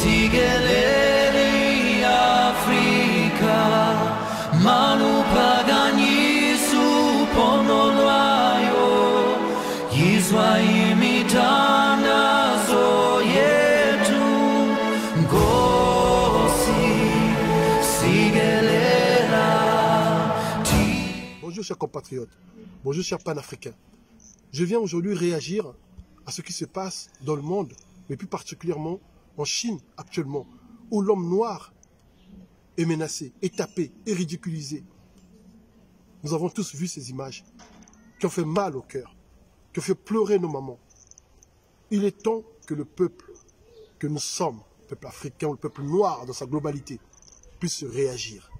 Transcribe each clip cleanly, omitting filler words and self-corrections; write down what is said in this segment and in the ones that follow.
Sigheleli Africa, Manu Pagani su Ponolayo, Yizwa imitana Zoyetu, Gosi, Sighelela. Bonjour chers compatriotes, bonjour chers panafricains. Je viens aujourd'hui réagir à ce qui se passe dans le monde, mais plus particulièrement en Chine actuellement, où l'homme noir est menacé, est tapé, est ridiculisé. Nous avons tous vu ces images qui ont fait mal au cœur, qui ont fait pleurer nos mamans. Il est temps que le peuple que nous sommes, le peuple africain ou le peuple noir dans sa globalité, puisse réagir.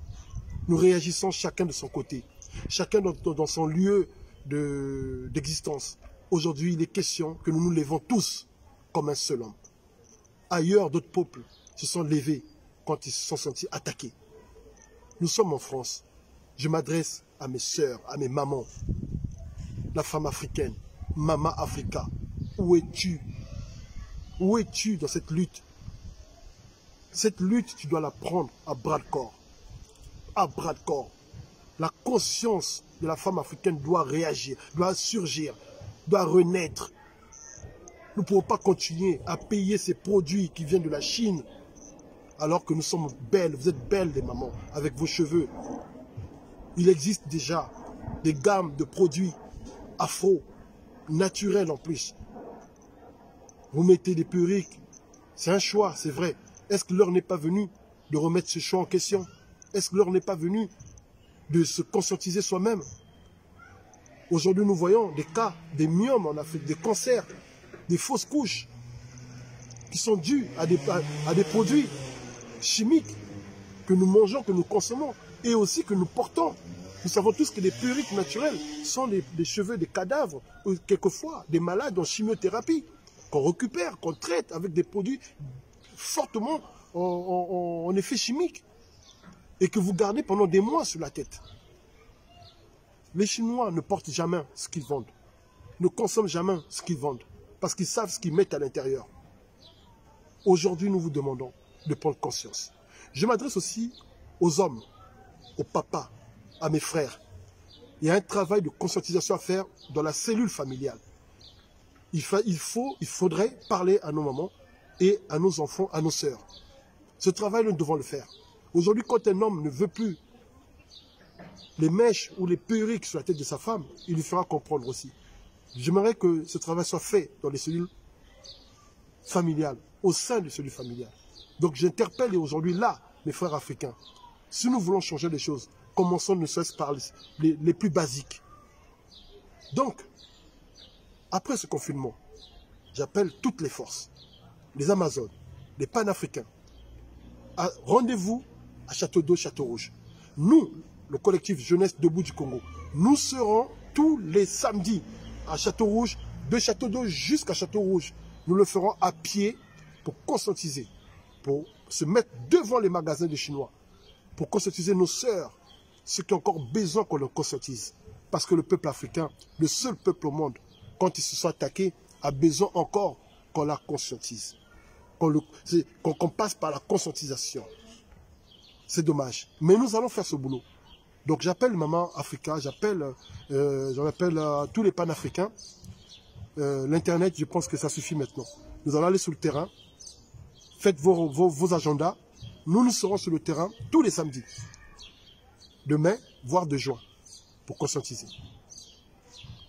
Nous réagissons chacun de son côté, chacun dans son lieu d'existence. Aujourd'hui, il est question que nous nous levons tous comme un seul homme. Ailleurs, d'autres peuples se sont levés quand ils se sont sentis attaqués. Nous sommes en France. Je m'adresse à mes sœurs, à mes mamans. La femme africaine, Maman Africa, où es-tu? Où es-tu dans cette lutte? Cette lutte, tu dois la prendre à bras-le-corps. À bras-le-corps. La conscience de la femme africaine doit réagir, doit surgir, doit renaître. Nous ne pouvons pas continuer à payer ces produits qui viennent de la Chine alors que nous sommes belles, vous êtes belles les mamans, avec vos cheveux. Il existe déjà des gammes de produits afro, naturels en plus. Vous mettez des perruques, c'est un choix, c'est vrai. Est-ce que l'heure n'est pas venue de remettre ce choix en question? Est-ce que l'heure n'est pas venue de se conscientiser soi-même? Aujourd'hui, nous voyons des cas, des myomes en Afrique, des cancers, des fausses couches qui sont dues à des produits chimiques que nous mangeons, que nous consommons et aussi que nous portons. Nous savons tous que les perruques naturelles sont des cheveux des cadavres, ou quelquefois des malades en chimiothérapie, qu'on récupère, qu'on traite avec des produits fortement en effet chimique et que vous gardez pendant des mois sur la tête. Les Chinois ne portent jamais ce qu'ils vendent, ne consomment jamais ce qu'ils vendent, parce qu'ils savent ce qu'ils mettent à l'intérieur. Aujourd'hui, nous vous demandons de prendre conscience. Je m'adresse aussi aux hommes, aux papas, à mes frères. Il y a un travail de conscientisation à faire dans la cellule familiale. Il faudrait parler à nos mamans et à nos enfants, à nos sœurs. Ce travail, nous devons le faire. Aujourd'hui, quand un homme ne veut plus les mèches ou les perruques sur la tête de sa femme, il lui fera comprendre aussi. J'aimerais que ce travail soit fait dans les cellules familiales, au sein des cellules familiales. Donc j'interpelle aujourd'hui là, mes frères africains, si nous voulons changer les choses, commençons ne serait-ce par les plus basiques. Donc, après ce confinement, j'appelle toutes les forces, les Amazones, les panafricains, rendez-vous à Château d'Eau, Château Rouge. Nous, le collectif Jeunesse Debout du Congo, nous serons tous les samedis à Château Rouge, de Château d'Eau jusqu'à Château Rouge. Nous le ferons à pied pour conscientiser, pour se mettre devant les magasins des Chinois, pour conscientiser nos sœurs, ceux qui ont encore besoin qu'on les conscientise. Parce que le peuple africain, le seul peuple au monde, quand ils se sont attaqués, a besoin encore qu'on la conscientise, qu'on passe par la conscientisation. C'est dommage. Mais nous allons faire ce boulot. Donc j'appelle Maman Africa, j'appelle tous les panafricains. L'Internet, je pense que ça suffit maintenant. Nous allons aller sur le terrain. Faites vos agendas. Nous serons sur le terrain tous les samedis. De mai, voire de juin, pour conscientiser.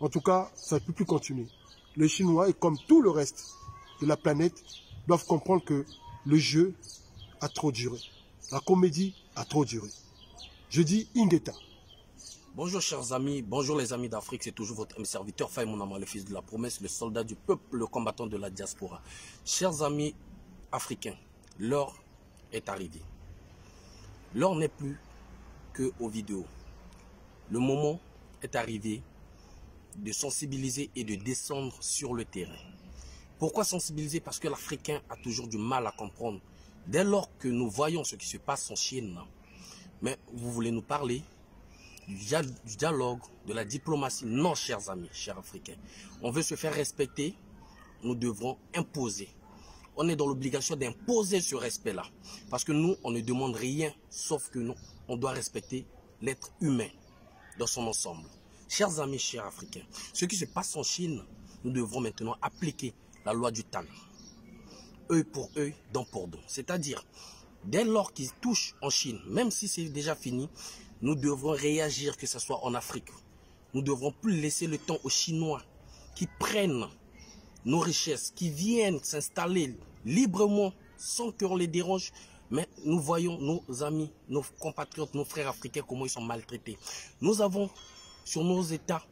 En tout cas, ça ne peut plus continuer. Les Chinois, et comme tout le reste de la planète, doivent comprendre que le jeu a trop duré. La comédie a trop duré. Je dis Ingeta. Bonjour chers amis, bonjour les amis d'Afrique, c'est toujours votre serviteur Faye Mounama, le fils de la promesse, le soldat du peuple, le combattant de la diaspora. Chers amis africains, l'heure est arrivée. L'heure n'est plus qu'aux vidéos. Le moment est arrivé de sensibiliser et de descendre sur le terrain. Pourquoi sensibiliser? Parce que l'Africain a toujours du mal à comprendre. Dès lors que nous voyons ce qui se passe en Chine, mais vous voulez nous parler du dialogue, de la diplomatie? Non, chers amis, chers Africains. On veut se faire respecter, nous devrons imposer. on est dans l'obligation d'imposer ce respect-là. Parce que nous, on ne demande rien, sauf que nous, on doit respecter l'être humain dans son ensemble. Chers amis, chers Africains, ce qui se passe en Chine, nous devrons maintenant appliquer la loi du Tan. Œil pour œil, dent pour dent. C'est-à-dire, dès lors qu'ils touchent en Chine, même si c'est déjà fini, nous devrons réagir, que ce soit en Afrique. Nous ne devrons plus laisser le temps aux Chinois qui prennent nos richesses, qui viennent s'installer librement sans qu'on les dérange. Mais nous voyons nos amis, nos compatriotes, nos frères africains, comment ils sont maltraités. Nous avons sur nos États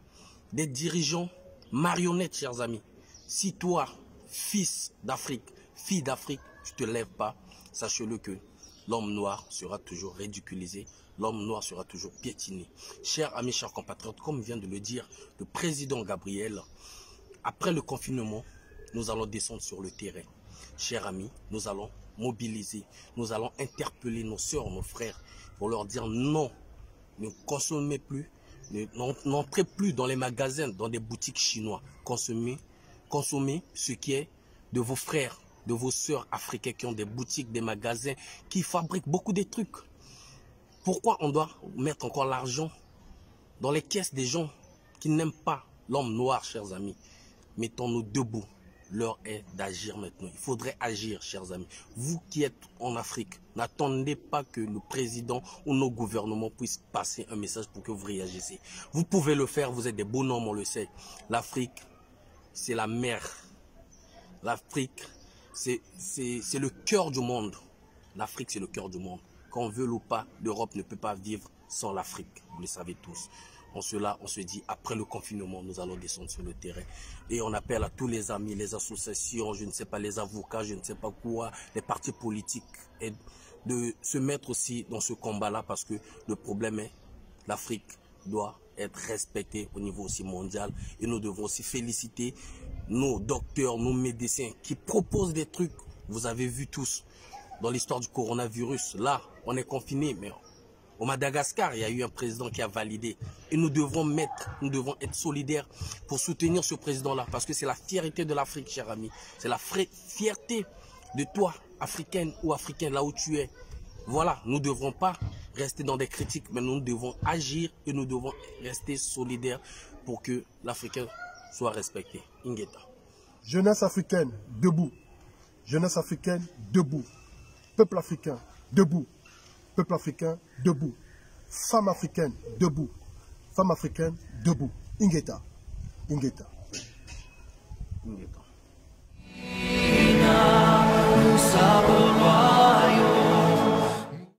des dirigeants marionnettes, chers amis. Si toi, fils d'Afrique, fille d'Afrique, tu ne te lèves pas, sachez-le que l'homme noir sera toujours ridiculisé, l'homme noir sera toujours piétiné. Chers amis, chers compatriotes, comme vient de le dire le président Gabriel, après le confinement, nous allons descendre sur le terrain. Chers amis, nous allons mobiliser, nous allons interpeller nos sœurs, nos frères, pour leur dire non, ne consommez plus, n'entrez plus dans les magasins, dans des boutiques chinois. Consommez ce qui est de vos frères, de vos sœurs africaines qui ont des boutiques, des magasins, qui fabriquent beaucoup de trucs. Pourquoi on doit mettre encore l'argent dans les caisses des gens qui n'aiment pas l'homme noir, chers amis? Mettons-nous debout. L'heure est d'agir maintenant. Il faudrait agir, chers amis. Vous qui êtes en Afrique, n'attendez pas que le président ou nos gouvernements puissent passer un message pour que vous réagissiez. Vous pouvez le faire, vous êtes des bonhommes, on le sait. L'Afrique, c'est la mère. L'Afrique, c'est le cœur du monde. L'Afrique, c'est le cœur du monde. Qu'on veut ou pas, l'Europe ne peut pas vivre sans l'Afrique. Vous le savez tous. En cela, on se dit, après le confinement, nous allons descendre sur le terrain. Et on appelle à tous les amis, les associations, je ne sais pas, les avocats, je ne sais pas quoi, les partis politiques, et de se mettre aussi dans ce combat-là, parce que le problème est, l'Afrique doit être respectée au niveau aussi mondial. Et nous devons aussi féliciter nos docteurs, nos médecins qui proposent des trucs. Vous avez vu tous dans l'histoire du coronavirus. Là, on est confinés, mais au Madagascar, il y a eu un président qui a validé. Et nous devons être solidaires pour soutenir ce président-là. Parce que c'est la fierté de l'Afrique, cher ami. C'est la fierté de toi, africaine ou africain, là où tu es. Voilà, nous ne devrons pas rester dans des critiques, mais nous devons agir et nous devons rester solidaires pour que l'Africain soit respecté. Ingeta. Jeunesse africaine, debout. Jeunesse africaine, debout. Peuple africain, debout. Peuple africain, debout. Femme africaine, debout. Femme africaine, debout. Ingeta. Ingeta. Ingeta.